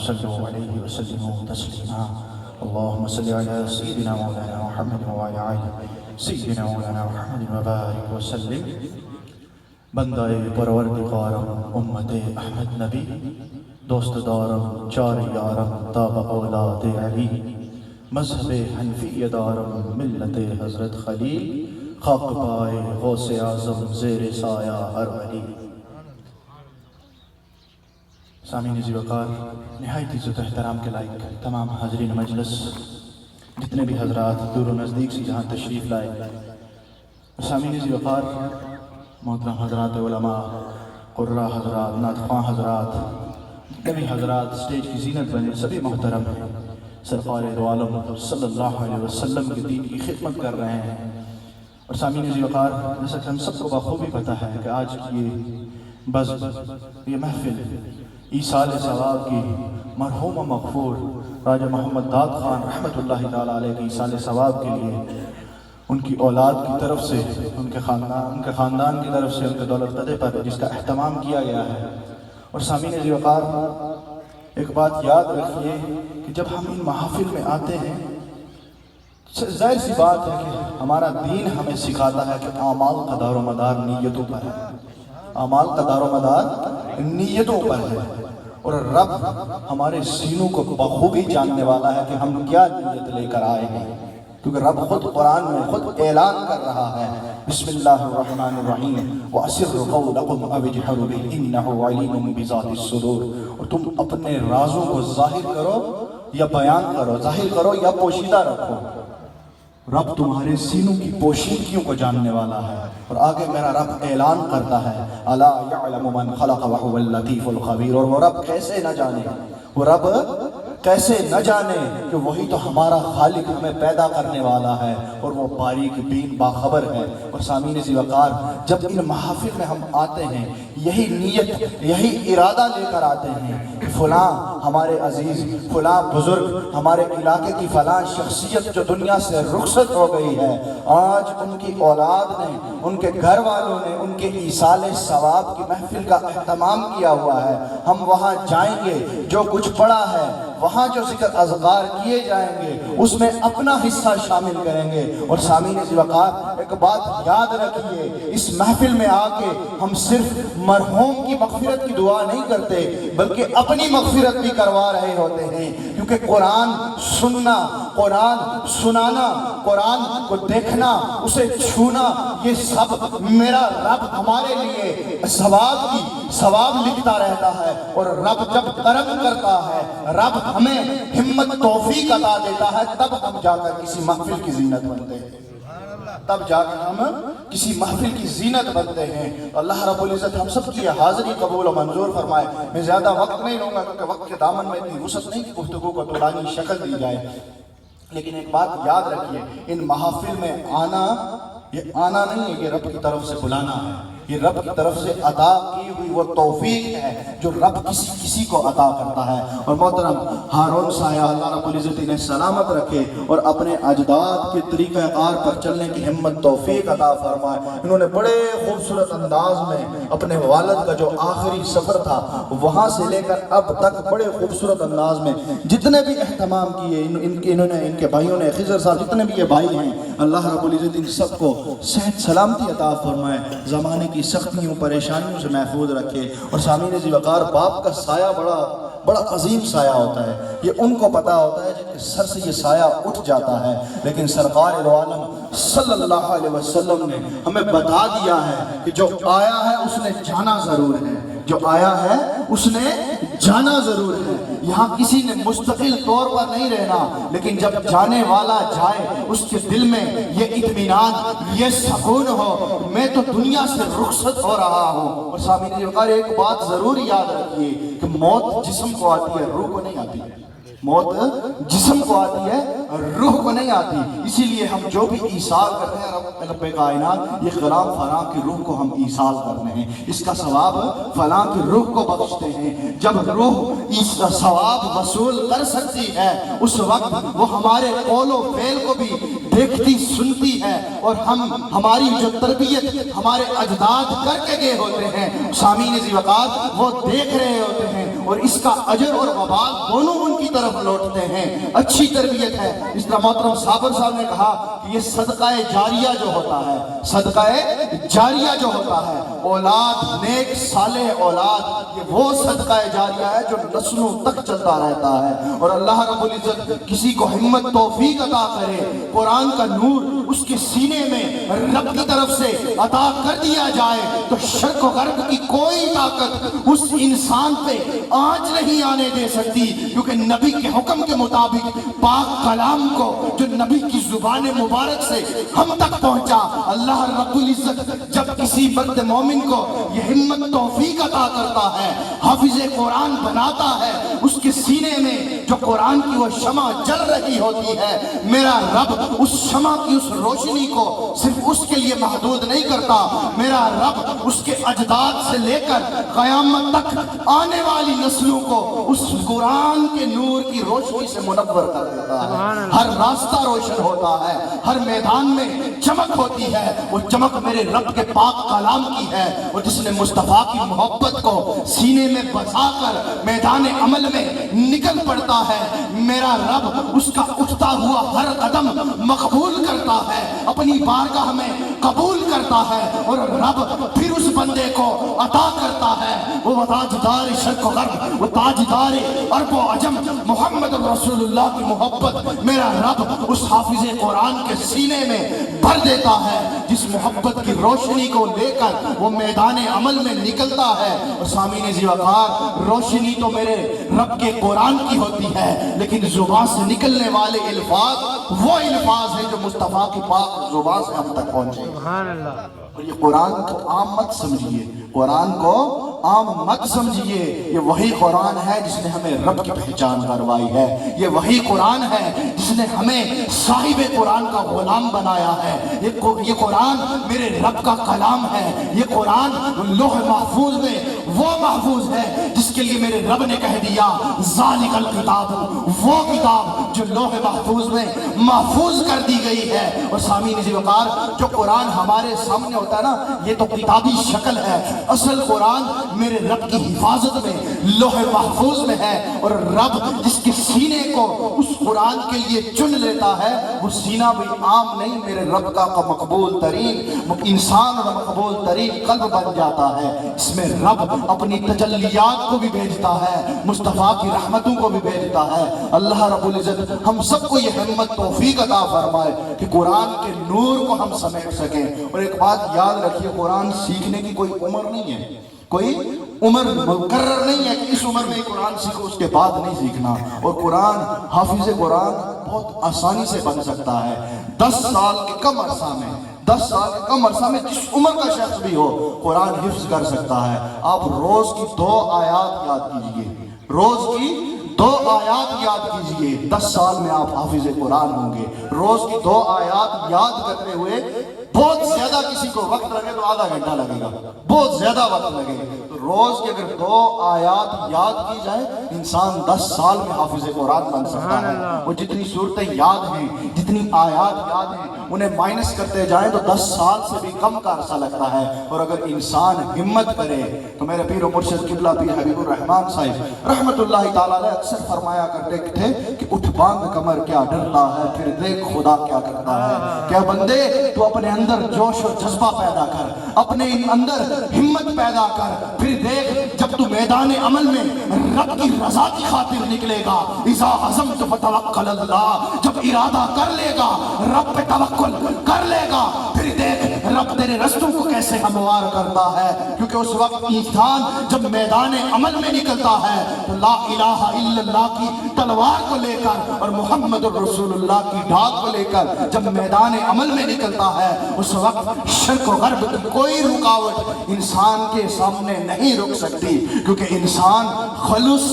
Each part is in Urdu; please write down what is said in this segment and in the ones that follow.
صلوا علیہ وسلم تسلیما اللہم صلی علی سیدنا مولانا محمد وعلی آلہ سیدنا مولانا محمد وبارک وسلم۔ بندہ پروردگارم امت احمد نبی، دوست دارم چار یارم تاب اولاد علی، مذہب حنفی دارم ملت حضرت خلیل، خاک پائے غوث اعظم زیر سایہ ہر ولی۔ سامعین ذی وقار، نہایت عزت و احترام کے لائق تمام حاضرین مجلس، جتنے بھی حضرات دور و نزدیک سے جہاں تشریف لائے، سامعین ذی وقار، محترم حضرات علماء، قراء حضرات، نعت خواں حضرات، جتنے بھی حضرات اسٹیج کی زینت بنے، سبھی محترم ہیں، سرکار دو عالم صلی اللہ علیہ وسلم کے دین کی خدمت کر رہے ہیں۔ اور سامعین ذی وقار، جیسا کہ ہم سب کو بخوبی پتہ ہے کہ آج کی یہ بزم، یہ محفل ایصال ثواب کی مرحوم و مغفور راجہ محمد داد خان رحمۃ اللہ تعالیٰ علیہ کی ایصال ثواب کے لیے ان کی اولاد کی طرف سے، ان کے خاندان کی طرف سے، ان کے دولت قدے پر جس کا اہتمام کیا گیا ہے۔ اور سامعین ذی وقار، ایک بات یاد رکھیے کہ جب ہم ان محافل میں آتے ہیں، ظاہر سی بات ہے کہ ہمارا دین ہمیں سکھاتا ہے کہ اعمال کا دار و مدار نیتوں پر ہے، اعمال کا دار و مدار نیتوں پر ہے، اور رب ہمارے سینوں کو بخوبی جاننے والا ہے کہ ہم کیا نیت لے کر آئے ہیں، کیونکہ رب خود قرآن میں خود اعلان کر رہا ہے، بسم اللہ الرحمن الرحیم وَأَسِرُّ قَوْلَكُمْ أَوِ اجْهَرُوا بِهِ إِنَّهُ عَلِيمٌ بِذَاتِ الصُّدُورِ۔ اور تم اپنے رازوں کو ظاہر کرو یا بیان کرو، ظاہر کرو یا پوشیدہ رکھو، رب تمہارے سینوں کی پوشیدگیوں کو جاننے والا ہے۔ اور آگے میرا رب اعلان کرتا ہے، اَلَا يَعْلَمُ مَنْ خَلَقَ وَهُوَ اللَّطِيفُ الْخَبِيرُ۔ اور وہ رب کیسے نہ جانے، وہ رب کیسے نہ جانے کہ وہی تو ہمارا خالق ہمیں پیدا کرنے والا ہے، اور وہ باریک بین باخبر ہے۔ اور سامعین ذی وقار، جب ان محافل میں ہم آتے ہیں، یہی نیت، یہی ارادہ لے کر آتے ہیں کہ فلاں ہمارے عزیز، فلاں بزرگ، ہمارے علاقے کی فلاں شخصیت جو دنیا سے رخصت ہو گئی ہے، آج ان کی اولاد نے، ان کے گھر والوں نے ان کے ایصال ثواب کی محفل کا اہتمام کیا ہوا ہے، ہم وہاں جائیں گے، جو کچھ پڑا ہے وہاں جو ذکر اذکار کیے جائیں گے اس میں اپنا حصہ شامل کریں گے۔ اور سامعین ذی وقار، ایک بات یاد رکھیے، اس محفل میں آ کے ہم صرف مرحوم کی مغفرت کی دعا نہیں کرتے بلکہ اپنی مغفرت بھی کروا رہے ہوتے ہیں، کیونکہ قرآن سننا، قرآن سنانا، قرآن کو دیکھنا، اسے چھونا، یہ سب میرا رب ہمارے لیے ثواب لکھتا رہتا ہے۔ اور رب جب کرم کرتا ہے، رب ہمیں ہمت توفیق عطا دیتا ہے، تب ہم جا کر کسی محفل کی زینت بنتے ہیں، تب جا کر ہم کسی محفل کی زینت بنتے ہیں۔ اللہ رب العزت ہم سب کی حاضری قبول و منظور فرمائے۔ میں زیادہ وقت نہیں لوں گا کیونکہ وقت کے دامن میں اتنی وسعت نہیں کہ گفتگو کو طولانی شکل دی جائے، لیکن ایک بات یاد رکھیے، ان محافل میں آنا، یہ آنا نہیں ہے، یہ رب کی طرف سے بلانا ہے، یہ رب کی طرف سے عطا کی ہوئی وہ توفیق ہے جو رب کسی کو عطا کرتا ہے۔ اور محترم ہارون سایہ، اللہ رب العزت انہیں سلامت رکھے اور اپنے اجداد کے طریقہ کار پر چلنے کی ہمت توفیق عطا فرمائے۔ انہوں نے بڑے خوبصورت انداز میں اپنے والد کا جو آخری سفر تھا وہاں سے لے کر اب تک بڑے خوبصورت انداز میں جتنے بھی اہتمام کیے، انہوں نے، ان کے بھائیوں نے، خضر صاحب جتنے بھی یہ بھائی ہیں، اللہ رب العزت ان سب کو صحت سلامتی عطا فرمائے، زمانے کی سختیوں پریشانیوں سے محفوظ رکھے۔ اور سامعین ذی وقار، باپ کا سایہ بڑا عظیم سایہ ہوتا ہے، یہ ان کو پتہ ہوتا ہے جن کے سر سے یہ سایہ اٹھ جاتا ہے، لیکن سرکار دو عالم صلی اللہ علیہ وسلم نے ہمیں بتا دیا ہے کہ جو آیا ہے اس نے جانا ضرور ہے، جو آیا ہے اس نے جانا ضرور ہے۔ یہاں کسی نے مستقل طور پر نہیں رہنا، لیکن جب جانے والا جائے اس کے دل میں یہ اطمینان، یہ سکون ہو، میں تو دنیا سے رخصت ہو رہا ہوں۔ اور سامعین ذی وقار، ایک بات ضرور یاد رکھیے کہ موت جسم کو آتی ہے، روح کو نہیں آتی، موت جسم کو آتی ہے، روح کو نہیں آتی۔ اسی لیے ہم جو بھی ایصال کرتے ہیں رب کائنات، یہ غلام فلاں کی روح کو ہم ایصال کرنے ہیں، اس کا ثواب فلاں کی روح کو بخشتے ہیں۔ جب روح اس ثواب وصول کر سکتی ہے اس وقت وہ ہمارے قول و فعل کو بھی دیکھتی سنتی ہے، اور ہماری جو تربیت ہمارے اجداد کر کے گئے ہوتے ہیں، سامعین ذی وقار وہ دیکھ رہے ہوتے ہیں، اور اس کا اجر اور وبال دونوں ان کی طرف لوٹتے ہیں۔ اچھی تربیت ہے۔ اس طرح محترم صابر صاحب نے کہا کہ یہ صدقہ جاریہ جو ہوتا ہے، صدقہ جاریہ جو ہوتا ہے، اولاد نیک صالح اولاد، یہ وہ صدقہ جاریہ ہے جو نسلوں تک چلتا رہتا ہے۔ اور اللہ رب العزت کسی کو ہمت توفیق عطا کرے، قرآن کا نور اس کے سینے میں رب کی طرف سے عطا کر دیا جائے تو شرق و غرب کی کوئی طاقت اس انسان پہ آنچ نہیں آنے دے سکتی، کیونکہ نبی کے حکم کے مطابق پاک کلام کو جو نبی کی زبان مبارک سے ہم تک پہنچا، اللہ رب العزت جب کسی مرد مومن کو یہ ہمت توفیق عطا کرتا ہے، حافظ قرآن بناتا ہے، اس کے سینے میں جو قرآن کی وہ شمع جل رہی ہوتی ہے، میرا رب اس شمع کی اس روشنی کو صرف اس کے لیے محدود نہیں کرتا، میرا رب اس کے اجداد سے لے کر قیامت تک آنے والی نسلوں کو اس قرآن کے نور کی روشنی سے منور کر دیتا ہے۔ ہر راستہ روشن ہوتا ہے، ہر میدان میں چمک ہوتی ہے، وہ چمک میرے رب کے پاک کلام کی ہے۔ اور جس نے مصطفیٰ کی محبت کو سینے میں بسا کر میدان عمل میں نکل پڑتا ہے، میرا رب اس کا اٹھتا ہوا ہر قدم مقبول کرتا ہے، اپنی بارگاہ میں قبول کرتا ہے، اور رب پھر اس بندے کو عطا کرتا ہے وہ تاجدار شرق و غرب، وہ تاجدار عرب و عجم محمد رسول اللہ کی محبت میرا رب اس حافظ قرآن کے سینے میں بھر دیتا ہے، جس محبت کی روشنی کو لے کر وہ میدان عمل میں نکلتا ہے۔ اور سامعین ذی وقار، روشنی تو میرے رب کے قرآن کی ہوتی ہے، لیکن زبان سے نکلنے والے الفاظ وہ الفاظ ہیں جو مصطفیٰ کی پاک زبان سے ہم تک پہنچے۔ اور یہ قرآن کو عام مت سمجھیے، قرآن کو عام مت سمجھیے، یہ وہی قرآن ہے جس نے ہمیں رب کی پہچان کروائی ہے، یہ وہی قرآن ہے جس نے ہمیں صاحب قرآن کا غلام بنایا ہے، یہ قرآن میرے رب کا کلام ہے، یہ قرآن لوح محفوظ میں وہ محفوظ ہے جس کے لیے میرے رب نے کہہ دیا ذالک الکتاب، وہ کتاب جو لوح محفوظ میں محفوظ کر دی گئی ہے۔ اور سامعین ذی وقار، جو قرآن ہمارے سامنے ہوتا ہے نا، یہ تو کتابی شکل ہے، اصل قرآن میرے رب کی حفاظت میں لوح محفوظ میں ہے۔ اور رب جس کے سینے کو اس قرآن کے لیے چن لیتا ہے، وہ سینہ بھی عام نہیں، میرے رب کا مقبول ترین انسان اور مقبول ترین قلب بن جاتا ہے۔ اس میں رب اپنی تجلیات کو بھی بھیجتا ہے، مصطفیٰ کی رحمتوں کو بھی بھیجتا ہے۔ اللہ رب العزت ہم سب کو یہ ہمت توفیق عطا فرمائے کہ قرآن کے نور کو ہم سمیٹ سکیں۔ اور ایک بات یاد رکھیے، قرآن سیکھنے کی کوئی عمر نہیں ہے، کوئی عمر مقرر نہیں ہے کہ اس عمر میں قرآن سیکھو، اس کے بعد نہیں سیکھنا۔ اور قرآن، حافظ قرآن بہت آسانی سے بن سکتا ہے، 10 سال کے کم عرصہ میں، 10 سال کے کم عرصہ میں جس عمر کا شخص بھی ہو قرآن حفظ کر سکتا ہے۔ آپ روز کی 2 آیات یاد کیجئے، روز کی 2 آیات یاد کیجئے، 10 سال میں آپ حافظ قرآن ہوں گے۔ روز کی 2 آیات یاد کرتے ہوئے بہت زیادہ کسی کو وقت لگے تو آدھا گھنٹہ لگے گا، بہت زیادہ وقت لگے گا، تو روز کی اگر 2 آیات یاد کی جائے، انسان 10 سال میں حافظ قرآن بن سکتا ہے۔ وہ جتنی صورتیں یاد ہیں، جتنی آیات یاد ہیں، انہیں مائنس کرتے جائیں تو 10 سال سے بھی کم کا عرصہ لگتا ہے۔ اور اگر انسان ہمت کرے تو میرے پیر و مرشد قبلہ پیر حبیب الرحمن صاحب رحمت اللہ تعالیٰ علیہ اکثر فرمایا کرتے تھے کہ اٹھ باندھ کمر کیا ڈرتا ہے، پھر دیکھ خدا کیا کرتا ہے۔ کیا بندے، تو اپنے اندر جوش اور جذبہ پیدا کر، اپنے اندر ہمت پیدا کر، پھر دیکھ جب تو میدان عمل میں رب کی رضا کی خاطر نکلے گا، اذا عزمت فتوکل اللہ، جب ارادہ کر لے گا رب پہ توکل کر لے گا، پھر دیکھ رب تیرے رستوں کو کیسے ہموار کرتا ہے۔ کیونکہ اس وقت انسان جب میدان عمل میں نکلتا ہے تو لا الہ الا اللہ کی تلوار کو لے کر اور محمد الرسول اللہ کی ڈھال کو لے کر جب میدان عمل میں نکلتا ہے، اس وقت شرق و غرب کی کوئی رکاوٹ انسان کے سامنے نہیں رک سکتی، کیونکہ انسان خلوص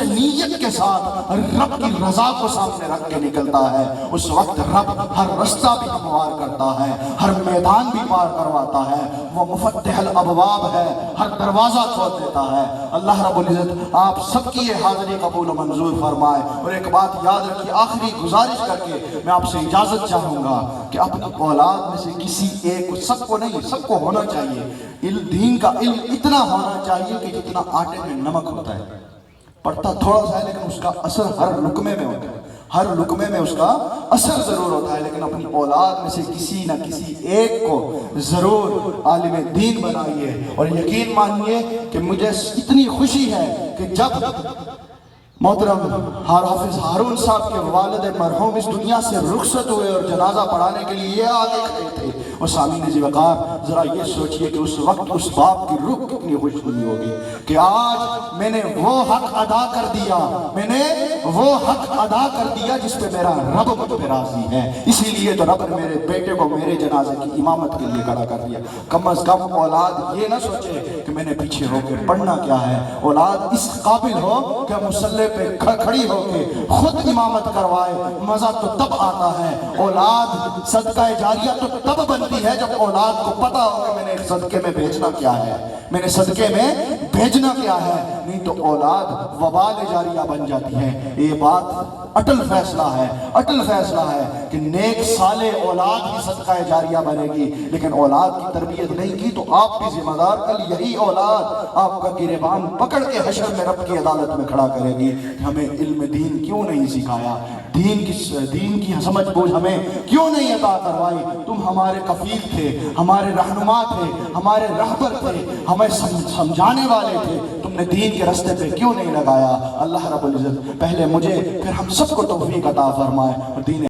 نیت کے ساتھ رب کی رضا کو سامنے رکھ کے نکلتا ہے۔ اس وقت رب ہر رستہ بھی ہموار کرتا ہے، ہر میدان بھی پار کرواتا ہے، وہ مفتح الابواب ہے، ہر دروازہ کھول دیتا ہے۔ اللہ رب العزت آپ سب کی یہ حاضری قبول و منظور فرمائے۔ اور ایک بات یاد رکھیے، آخری گزارش کر کے میں آپ سے اجازت چاہوں گا کہ اپنی اولاد میں سے کسی ایک کو، سب کو نہیں، سب کو ہونا چاہیے، دین کا علم اتنا ہونا چاہیے کہ جتنا آٹے میں نمک ہوتا ہے، پڑھتا تھوڑا سا ہے لیکن اس کا اثر ہر لقمے میں ہوتا ہے، ہر لقمے میں اس کا اثر ضرور ہوتا ہے۔ لیکن اپنی اولاد میں سے کسی نہ کسی ایک کو ضرور عالم دین بنائیے، اور یقین مانیے کہ مجھے اتنی خوشی ہے کہ جب محترم حافظ ہارون صاحب کے والد مرحوم اس دنیا سے رخصت ہوئے اور جنازہ پڑھانے کے لیے یہ آگے کھڑے تھے، اور سامعین ذی وقار ذرا یہ سوچئے کہ اس وقت اس باپ کی روح کتنی خوش ہوئی ہوگی کہ آج میں نے وہ حق ادا کر دیا، میں نے وہ حق ادا کر دیا جس پہ میرا رب مجھ پہ راضی ہے، اسی لیے تو رب نے میرے بیٹے کو میرے جنازے کی امامت کے لیے کھڑا کر دیا۔ کم از کم اولاد یہ نہ سوچے کہ میں نے پیچھے ہو کے پڑھنا کیا ہے، اولاد اس قابل ہو کہ مصلی پہ کھڑی ہو کے خود امامت کروائے۔ مزہ تو تب آتا ہے، اولاد صدقہ جاریہ تو تب بنتی ہے جب اولاد کو پتا ہو کہ میں نے صدقے میں بھیجنا کیا ہے، میں نے صدقے میں بھیجنا کیا ہے، نہیں تو اولاد وبال جاریہ بن جاتی ہے۔ یہ بات اٹل فیصلہ ہے، اٹل فیصلہ ہے کہ نیک صالح اولاد ہی صدقہ جاریہ بنے گی، لیکن اولاد کی تربیت نہیں کی تو آپ بھی ذمہ دار، کل یہی اولاد آپ کا گریبان پکڑ کے حشر میں رب کی عدالت میں کھڑا کرے گی کہ ہمیں علم دین کیوں نہیں سکھایا، دین کی سمجھ بوجھ ہمیں کیوں نہیں عطا کروائی، تم ہمارے کفیل تھے، ہمارے رہنما تھے، ہمارے رہبر تھے، ہمیں سمجھانے والے تھے، تم نے دین کے راستے پہ کیوں نہیں لگایا۔ اللہ رب العزت پہلے مجھے پھر ہم سب کو توفیق عطا فرمائے اور دین